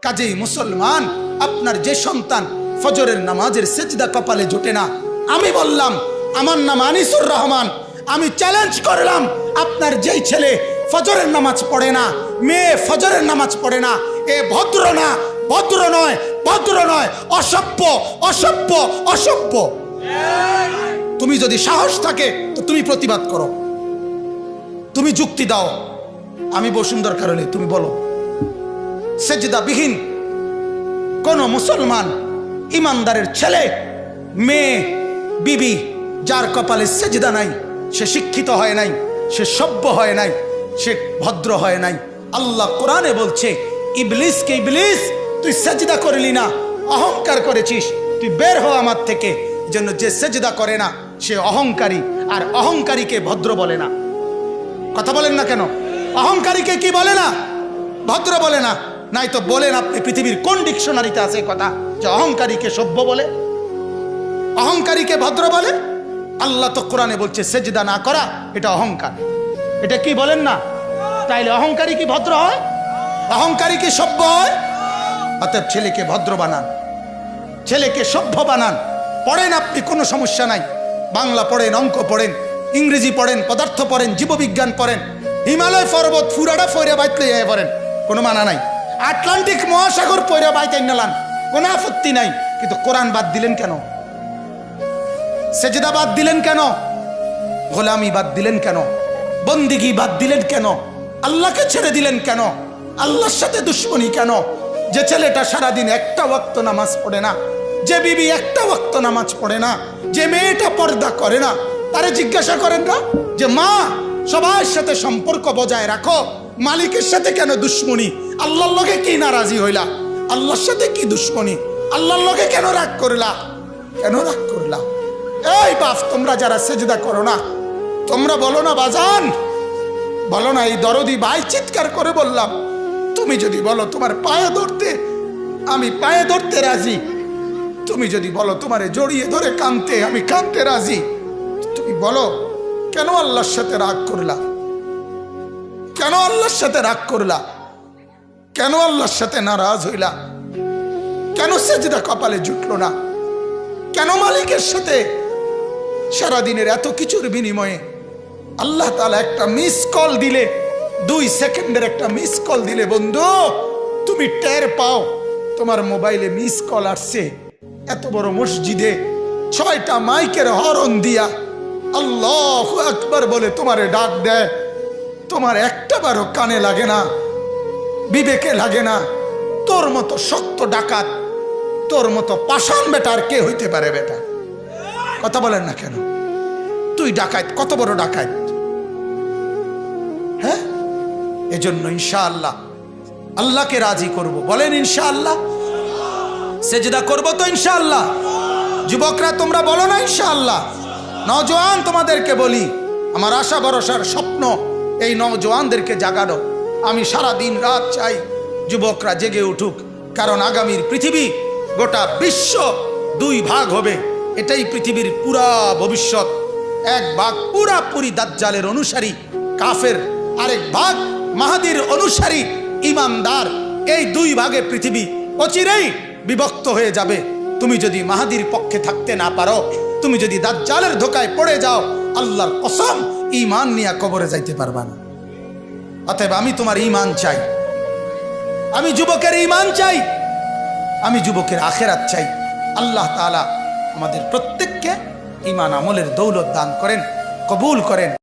কাজেই মুসলমান, আপনার যে সন্তান ফজরের নামাজের সেজদা কপালে জোটে না, আমি বললাম, আমার নাম আনিসুর রহমান, আমি চ্যালেঞ্জ করলাম, আপনার যেই ছেলে ফজরের নামাজ পড়ে না, মেয়ে ফজরের নামাজ পড়ে না, এ ভদ্র না, ভদ্র নয়, ভদ্র নয়, অসভ্য, অসভ্য, অসভ্য। তুমি যদি সাহস থাকে তো তুমি প্রতিবাদ করো, তুমি যুক্তি দাও, আমি বসুন্ধর কারণে তুমি বলো। সেজদাবিহীন কোন মুসলমান ইমানদারের ছেলে, মেয়ে, বিবি যার কপালে সেজদা নাই, সে শিক্ষিত হয় নাই, সে সভ্য হয় নাই, সে ভদ্র হয় নাই। আল্লাহ কোরআনে বলছে, ইবলিসকে, ইবলিস তুই সেজদা করলি না, অহংকার করেছিস, তুই বের হ আমার থেকে। জন্য যে সেজদা করে না সে অহংকারী, আর অহংকারীকে ভদ্র বলে না। কথা বলেন না কেন? অহংকারীকে কি বলে না? ভদ্র বলে না। নাই তো বলেন আপনি পৃথিবীর কোন ডিকশনারিতে আছে কথা যে অহংকারীকে সভ্য বলে, অহংকারীকে ভদ্র বলে? আল্লাহ তো কোরআনে বলছে সেজদা না করা এটা অহংকার। এটা কি বলেন না? তাইলে অহংকারী কি ভদ্র হয়? অহংকারী কি সভ্য হয়? অতএব ছেলেকে ভদ্র বানান, ছেলেকে সভ্য বানান। পড়েন আপনি, কোনো সমস্যা নাই, বাংলা পড়েন, অঙ্ক পড়েন, ইংরেজি পড়েন, পদার্থ পড়েন, জীববিজ্ঞান পড়েন, হিমালয় পর্বত ফুরাটা ফইরা বাইতে পড়েন, কোনো মানা নাই। আটলান্টিক মহাসাগর পইরা বাইতে নালান, কোনো আপত্তি নাই। কিন্তু কোরআন বাদ দিলেন কেন? সেজদা বাদ দিলেন কেন? গোলামি বাদ দিলেন কেন? বন্দিগি বাদ দিলেন কেন? আল্লাহকে ছেড়ে দিলেন কেন? আল্লাহর সাথে দুশ্মনী কেন? যে ছেলেটা সারাদিন একটা ওয়াক্ত নামাজ পড়ে না, যে বিবি একটা ওয়াক্ত নামাজ পড়ে না, যে মেয়েটা পর্দা করে না, তারে জিজ্ঞাসা করেন না যে মা সবার সাথে সম্পর্ক বজায় রাখো, মালিকের সাথে কেন দুশ্মনী? আল্লাহর লগে কি নারাজি হইলা? আল্লাহর সাথে কি দুশ্মনী? আল্লাহর লগে কেন রাগ করলা? কেন রাগ করলা? এই বাপ, তোমরা যারা সেজদা করো না, তোমরা বলো না বাজান, বলো না, এই দরদি ভাই চিৎকার করে বললাম, তুমি যদি বলো তোমার পায়ে ধরতে, আমি পায়ে ধরতে রাজি। তুমি যদি বলো তোমারে জড়িয়ে ধরে কাঁদতে, আমি কাঁদতে রাজি। তুমি বলো কেন আল্লাহর সাথে রাগ করলা? কেন আল্লাহর সাথে রাগ করলা? কেন আল্লাহর সাথে নারাজ হইলা? কেন সেজদা কপালে জুটলো না? কেন মালিকের সাথে সারাদিনের এত কিছুর বিনিময়ে আল্লাহ তাআলা একটা মিস কল দিলে, 2 সেকেন্ডের একটা মিস কল দিলে বন্ধু তুমি টের পাও তোমার মোবাইলে মিস কল আসছে। এত বড় মসজিদে 6টা মাইকের হরন দিয়া আল্লাহু আকবার বলে তোমারে ডাক দেয়, তোমার একটা বারও কানে লাগে না, বিবেকে লাগে না। তোর মতো শক্ত ডাকাত, তোর মতো পাষাণ বেটা আর কে হইতে পারে? বেটা কথা বলেন না কেন? তুই ডাকাত, কত বড় ডাকাত! হ্যাঁ, এজন্য ইনশাআল্লাহ আল্লাহকে রাজি করব। বলেন ইনশাআল্লাহ। সেজদা করব তো ইনশাআল্লাহ। যুবকরা তোমরা বলো না ইনশাআল্লাহ। নওজোয়ান তোমাদেরকে বলি, আমার আশা ভরসার স্বপ্ন এই নওজোয়ানদেরকে জাগানো। আমি সারা দিন রাত চাই যুবকরা জেগে উঠুক, কারণ আগামীর পৃথিবী, গোটা বিশ্ব 2 ভাগ হবে। এটাই পৃথিবীর পুরা ভবিষ্যৎ। এক ভাগ পুরাপুরি দাজ্জালের অনুসারী কাফের, আরেক ভাগ মাহাদির অনুসারী ইমানদার। এই 2 ভাগে পৃথিবী অচিরেই বিভক্ত হয়ে যাবে। তুমি যদি মাহাদির পক্ষে থাকতে না পারো, তুমি যদি দাজ্জালের ধোকায় পড়ে যাও, আল্লাহর কসম ঈমান নিয়ে কবরে যাইতে পারবা না। অতএব আমি তোমার ঈমান চাই, আমি যুবকের ঈমান চাই, আমি যুবকের আখিরাত চাই। আল্লাহ তাআলা আমাদের প্রত্যেককে ঈমান আমলের দৌলত দান করেন, কবুল করেন।